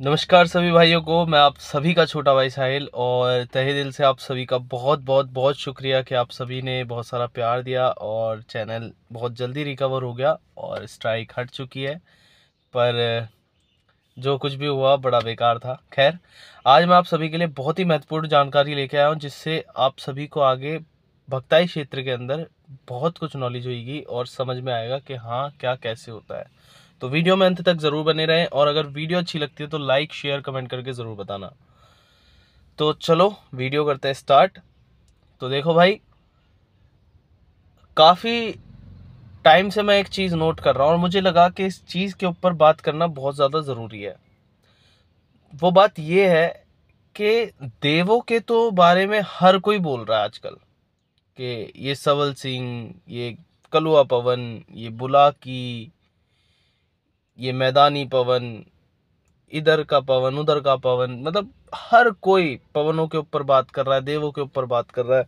नमस्कार सभी भाइयों को। मैं आप सभी का छोटा भाई साहिल और तहे दिल से आप सभी का बहुत बहुत बहुत शुक्रिया कि आप सभी ने बहुत सारा प्यार दिया और चैनल बहुत जल्दी रिकवर हो गया और स्ट्राइक हट चुकी है। पर जो कुछ भी हुआ बड़ा बेकार था। खैर, आज मैं आप सभी के लिए बहुत ही महत्वपूर्ण जानकारी लेके आया हूँ जिससे आप सभी को आगे भक्ताई क्षेत्र के अंदर बहुत कुछ नॉलेज होगी और समझ में आएगा कि हाँ क्या कैसे होता है। तो वीडियो में अंत तक जरूर बने रहें और अगर वीडियो अच्छी लगती है तो लाइक शेयर कमेंट करके जरूर बताना। तो चलो वीडियो करते हैं स्टार्ट। तो देखो भाई, काफ़ी टाइम से मैं एक चीज़ नोट कर रहा हूँ और मुझे लगा कि इस चीज़ के ऊपर बात करना बहुत ज़्यादा ज़रूरी है। वो बात ये है कि देवों के तो बारे में हर कोई बोल रहा है आजकल कि ये सवल सिंह, ये कलुआ पवन, ये बुलाकी, ये मैदानी पवन, इधर का पवन उधर का पवन, मतलब हर कोई पवनों के ऊपर बात कर रहा है, देवों के ऊपर बात कर रहा है।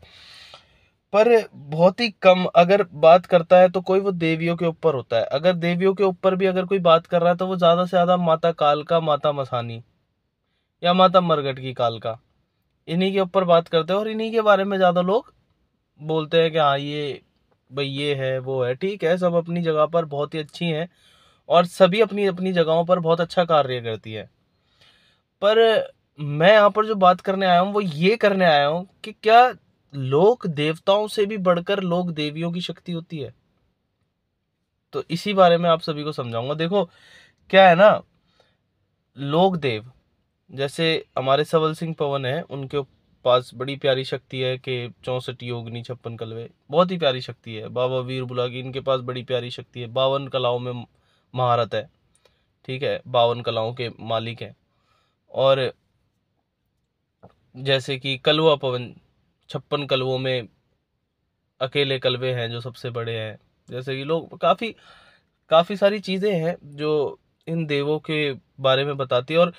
पर बहुत ही कम अगर बात करता है तो कोई वो देवियों के ऊपर होता है। अगर देवियों के ऊपर भी अगर कोई बात कर रहा है तो वो ज़्यादा से ज़्यादा माता कालका, माता मसानी या माता मरघट की कालका, इन्हीं के ऊपर बात करते हैं और इन्हीं के बारे में ज़्यादा लोग बोलते हैं कि हाँ ये भाई ये है वो है। ठीक है, सब अपनी जगह पर बहुत ही अच्छी हैं और सभी अपनी अपनी जगहों पर बहुत अच्छा कार्य करती है। पर मैं यहाँ पर जो बात करने आया हूँ वो ये करने आया हूँ कि क्या लोक देवताओं से भी बढ़कर लोक देवियों की शक्ति होती है। तो इसी बारे में आप सभी को समझाऊंगा। देखो क्या है ना, लोक देव जैसे हमारे सवल सिंह पवन है, उनके पास बड़ी प्यारी शक्ति है कि 64 योगिनी 56 कलवे, बहुत ही प्यारी शक्ति है। बाबा वीर बुलाकी, इनके पास बड़ी प्यारी शक्ति है, 52 कलाओं में महारत है। ठीक है, 52 कलाओं के मालिक हैं। और जैसे कि कलवा पवन 56 कलवों में अकेले कलवे हैं जो सबसे बड़े हैं। जैसे कि लोग काफ़ी काफ़ी सारी चीज़ें हैं जो इन देवों के बारे में बताती है। और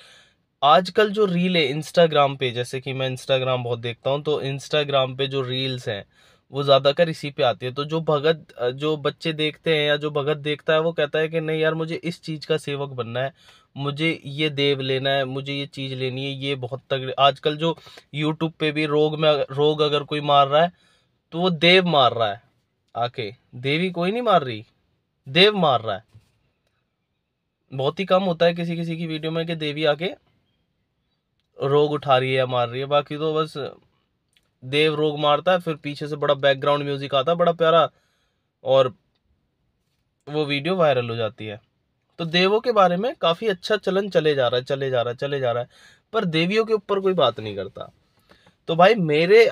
आजकल जो रील है इंस्टाग्राम पे, जैसे कि मैं इंस्टाग्राम बहुत देखता हूँ, तो इंस्टाग्राम पे जो रील्स हैं वो ज़्यादातर इसी पे आती है। तो जो भगत, जो बच्चे देखते हैं या जो भगत देखता है वो कहता है कि नहीं यार मुझे इस चीज़ का सेवक बनना है, मुझे ये देव लेना है, मुझे ये चीज़ लेनी है। ये बहुत तगड़े आजकल जो यूट्यूब पे भी रोग अगर कोई मार रहा है तो वो देव मार रहा है आके, देवी कोई नहीं मार रही, देव मार रहा है। बहुत ही कम होता है किसी किसी की वीडियो में कि देवी आके रोग उठा रही है या मार रही है, बाकी तो बस देव रोग मारता है, फिर पीछे से बड़ा बैकग्राउंड म्यूजिक आता है बड़ा प्यारा और वो वीडियो वायरल हो जाती है। तो देवों के बारे में काफी अच्छा चलन चले जा रहा है, चले जा रहा है, चले जा रहा है। पर देवियों के ऊपर कोई बात नहीं करता। तो भाई मेरे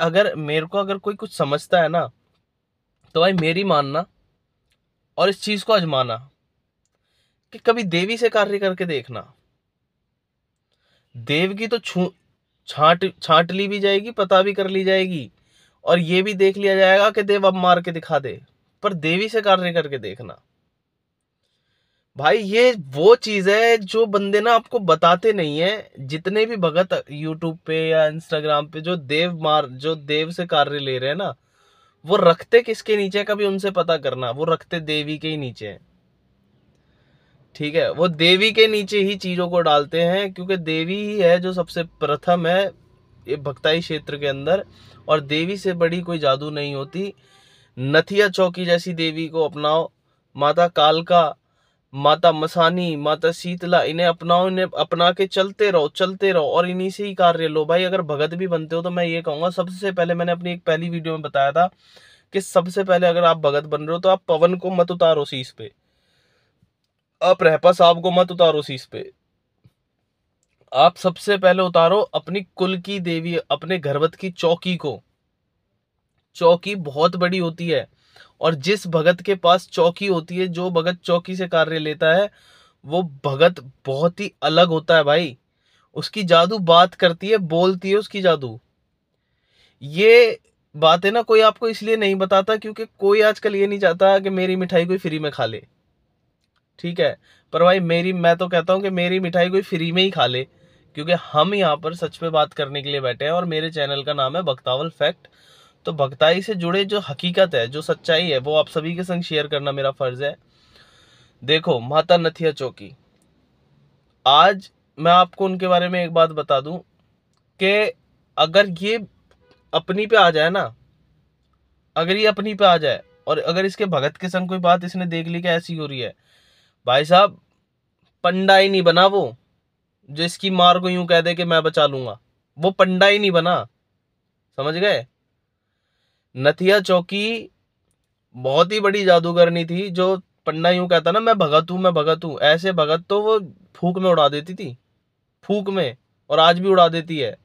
को अगर कोई कुछ समझता है ना, तो भाई मेरी मानना और इस चीज को आजमाना कि कभी देवी से कार्य करके देखना। देव की तो छाट छाट ली भी जाएगी, पता भी कर ली जाएगी और ये भी देख लिया जाएगा कि देव अब मार के दिखा दे। पर देवी से कार्य करके देखना भाई, ये वो चीज है जो बंदे ना आपको बताते नहीं है। जितने भी भगत यूट्यूब पे या इंस्टाग्राम पे जो देव से कार्य ले रहे हैं ना, वो रखते किसके नीचे है, कभी उनसे पता करना। वो रखते देवी के ही नीचे है। ठीक है, वो देवी के नीचे ही चीजों को डालते हैं क्योंकि देवी ही है जो सबसे प्रथम है ये भक्ताई क्षेत्र के अंदर। और देवी से बड़ी कोई जादू नहीं होती। नथिया चौकी जैसी देवी को अपनाओ, माता कालका, माता मसानी, माता शीतला, इन्हें अपनाओ, इन्हें अपना के चलते रहो, चलते रहो और इन्हीं से ही कार्य लो। भाई अगर भगत भी बनते हो तो मैं ये कहूंगा, सबसे पहले मैंने अपनी एक पहली वीडियो में बताया था कि सबसे पहले अगर आप भगत बन रहे हो तो आप पवन को मत उतारो शीश पे, आप रहपा साहब को मत उतारो शीश पे। आप सबसे पहले उतारो अपनी कुल की देवी, अपने घरवत की चौकी को। चौकी बहुत बड़ी होती है और जिस भगत के पास चौकी होती है, जो भगत चौकी से कार्य लेता है, वो भगत बहुत ही अलग होता है भाई। उसकी जादू बात करती है, बोलती है उसकी जादू। ये बात है ना, कोई आपको इसलिए नहीं बताता क्योंकि कोई आजकल ये नहीं चाहता कि मेरी मिठाई कोई फ्री में खा ले। ठीक है, पर भाई मैं तो कहता हूँ कि मेरी मिठाई कोई फ्री में ही खा ले, क्योंकि हम यहाँ पर सच पे बात करने के लिए बैठे हैं और मेरे चैनल का नाम है भक्तावल फैक्ट। तो भक्ताई से जुड़े जो हकीकत है, जो सच्चाई है, वो आप सभी के संग शेयर करना मेरा फर्ज है। देखो माता नथिया चौकी, आज मैं आपको उनके बारे में एक बात बता दूं कि अगर ये अपनी पे आ जाए ना, अगर ये अपनी पे आ जाए और अगर इसके भगत के संग कोई बात इसने देख ली कि ऐसी हो रही है, भाई साहब पंडा ही नहीं बना वो, जो इसकी मार को यूं कह दे कि मैं बचा लूंगा, वो पंडा ही नहीं बना। समझ गए? नथिया चौकी बहुत ही बड़ी जादूगरनी थी, जो पंडा यूं कहता ना मैं भगत हूं, मैं भगत हूं, ऐसे भगत तो वो फूक में उड़ा देती थी, फूक में, और आज भी उड़ा देती है।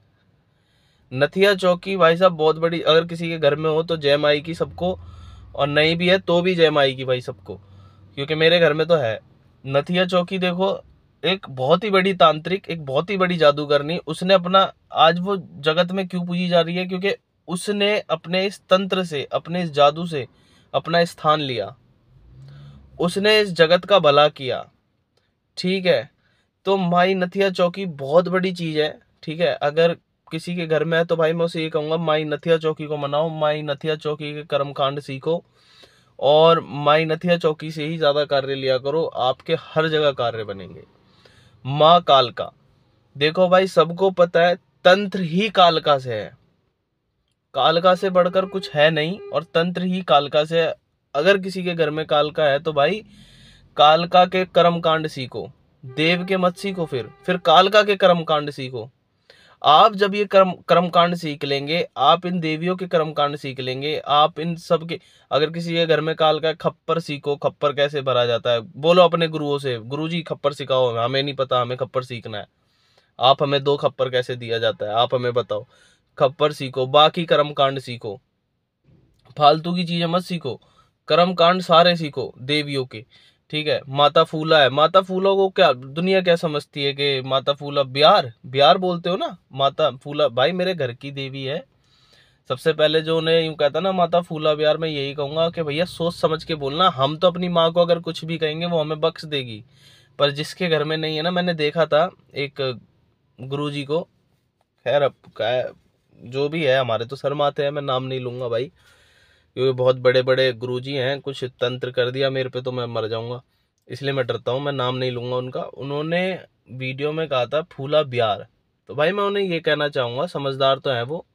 नथिया चौकी भाई साहब बहुत बड़ी, अगर किसी के घर में हो तो जय माई की सबको, और नहीं भी है तो भी जय माई की भाई सबको, क्योंकि मेरे घर में तो है। नथिया चौकी देखो, एक बहुत ही बड़ी तांत्रिक, एक बहुत ही बड़ी जादूगरनी, उसने अपना, आज वो जगत में क्यों पूजी जा रही है, क्योंकि उसने अपने इस तंत्र से, अपने इस जादू से अपना स्थान लिया, उसने इस जगत का भला किया। ठीक है, तो माई नथिया चौकी बहुत बड़ी चीज है। ठीक है, अगर किसी के घर में है तो भाई मैं उसे ये कहूंगा माई नथिया चौकी को मनाओ, माई नथिया चौकी के कर्मकांड सीखो, और माई नथिया चौकी से ही ज्यादा कार्य लिया करो, आपके हर जगह कार्य बनेंगे। माँ कालका, देखो भाई सबको पता है तंत्र ही कालका से है, कालका से बढ़कर कुछ है नहीं, और तंत्र ही कालका से है। अगर किसी के घर में कालका है तो भाई कालका के कर्म कांड सीखो, देव के मत सीखो, फिर कालका के कर्म कांड सीखो। आप जब ये कर्म कांड सीख लेंगे, आप इन देवियों के कर्म कांड सीख लेंगे, आप इन सब के, अगर किसी के घर में कालका, खप्पर सीखो, खप्पर कैसे भरा जाता है, बोलो अपने गुरुओं से, गुरुजी खप्पर सिखाओ, हमें नहीं पता, हमें खप्पर सीखना है, आप हमें 2 खप्पर कैसे दिया जाता है, आप हमें बताओ। खप्पर सीखो, बाकी कर्म कांड सीखो, फालतू की चीजें मत सीखो, कर्म कांड सारे सीखो देवियों के। ठीक है, माता फूला है, माता फूला को क्या दुनिया क्या समझती है कि माता फूला बिहार बिहार बोलते हो ना, माता फूला भाई मेरे घर की देवी है। सबसे पहले जो उन्हें यूं कहता ना माता फूला बिहार, मैं यही कहूंगा कि भैया सोच समझ के बोलना, हम तो अपनी माँ को अगर कुछ भी कहेंगे वो हमें बख्श देगी, पर जिसके घर में नहीं है ना, मैंने देखा था एक गुरुजी को, खैर अब जो भी है, हमारे तो सर माथे हैं, मैं नाम नहीं लूंगा भाई, क्योंकि बहुत बड़े बड़े गुरुजी हैं, कुछ तंत्र कर दिया मेरे पे तो मैं मर जाऊंगा, इसलिए मैं डरता हूँ, मैं नाम नहीं लूंगा उनका। उन्होंने वीडियो में कहा था फूला बिहार, तो भाई मैं उन्हें ये कहना चाहूंगा, समझदार तो है वो,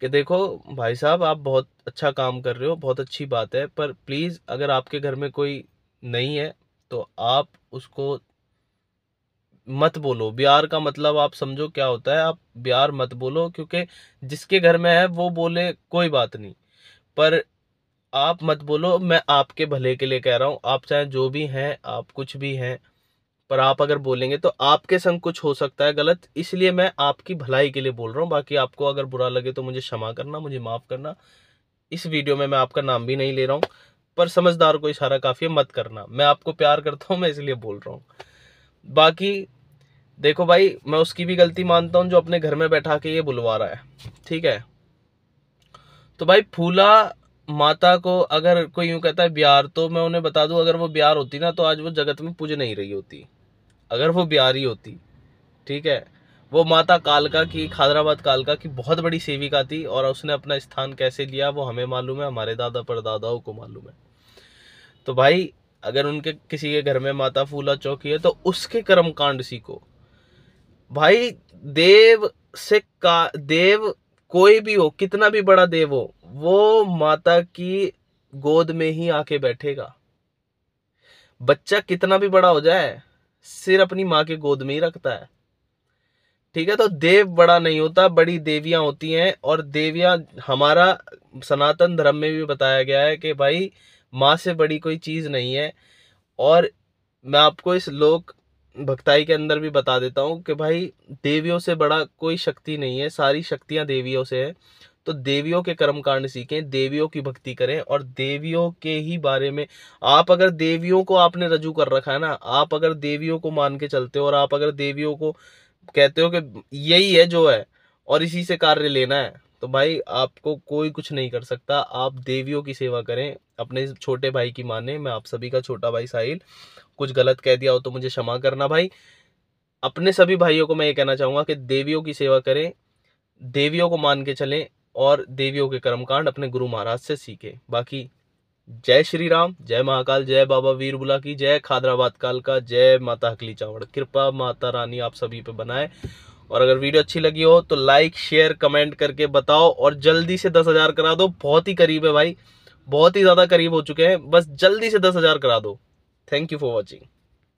कि देखो भाई साहब आप बहुत अच्छा काम कर रहे हो, बहुत अच्छी बात है, पर प्लीज अगर आपके घर में कोई नहीं है तो आप उसको मत बोलो। बिहार का मतलब आप समझो क्या होता है, आप बिहार मत बोलो, क्योंकि जिसके घर में है वो बोले कोई बात नहीं, पर आप मत बोलो। मैं आपके भले के लिए कह रहा हूँ, आप चाहे जो भी हैं, आप कुछ भी हैं, पर आप अगर बोलेंगे तो आपके संग कुछ हो सकता है गलत, इसलिए मैं आपकी भलाई के लिए बोल रहा हूँ। बाकी आपको अगर बुरा लगे तो मुझे क्षमा करना, मुझे माफ करना। इस वीडियो में मैं आपका नाम भी नहीं ले रहा हूँ, पर समझदार को इशारा काफी है, मत करना, मैं आपको प्यार करता हूँ, मैं इसलिए बोल रहा हूँ। बाकी देखो भाई, मैं उसकी भी गलती मानता हूँ जो अपने घर में बैठा के ये बुलवा रहा है। ठीक है, तो भाई फूला माता को अगर कोई यूं कहता है बिहार, तो मैं उन्हें बता दूं, अगर वो बिहार होती ना तो आज वो जगत में पूज नहीं रही होती, अगर वो बिहारी होती। ठीक है, वो माता कालका की, खादराबाद कालका की बहुत बड़ी सेविका थी, और उसने अपना स्थान कैसे लिया वो हमें मालूम है, हमारे दादा परदादाओं को मालूम है। तो भाई अगर उनके किसी के घर में माता फूला चौकी है तो उसके कर्म कांड सीखो भाई। देव से का देव कोई भी हो, कितना भी बड़ा देव हो, वो माता की गोद में ही आके बैठेगा। बच्चा कितना भी बड़ा हो जाए, सिर अपनी माँ के गोद में ही रखता है। ठीक है, तो देव बड़ा नहीं होता, बड़ी देवियां होती हैं, और देवियां हमारा सनातन धर्म में भी बताया गया है कि भाई माँ से बड़ी कोई चीज नहीं है। और मैं आपको इस लोक भक्ताई के अंदर भी बता देता हूँ कि भाई देवियों से बड़ा कोई शक्ति नहीं है, सारी शक्तियां देवियों से है। तो देवियों के कर्म कांड सीखें, देवियों की भक्ति करें, और देवियों के ही बारे में, आप अगर देवियों को आपने रजू कर रखा है ना, आप अगर देवियों को मान के चलते हो, और आप अगर देवियों को कहते हो कि यही है जो है और इसी से कार्य लेना है, तो भाई आपको कोई कुछ नहीं कर सकता। आप देवियों की सेवा करें, अपने छोटे भाई की माने। मैं आप सभी का छोटा भाई साहिल, कुछ गलत कह दिया हो तो मुझे क्षमा करना भाई। अपने सभी भाइयों को मैं ये कहना चाहूंगा कि देवियों की सेवा करें, देवियों को मान के चलें, और देवियों के कर्मकांड अपने गुरु महाराज से सीखें। बाकी जय श्री राम, जय महाकाल, जय बाबा वीरबुला की जय, खादराबाद काल का, जय माता हकली चावड़। कृपा माता रानी आप सभी पे बनाए। और अगर वीडियो अच्छी लगी हो तो लाइक शेयर कमेंट करके बताओ, और जल्दी से 10,000 करा दो। बहुत ही करीब है भाई, बहुत ही ज्यादा करीब हो चुके हैं, बस जल्दी से 10,000 करा दो। Thank you for watching.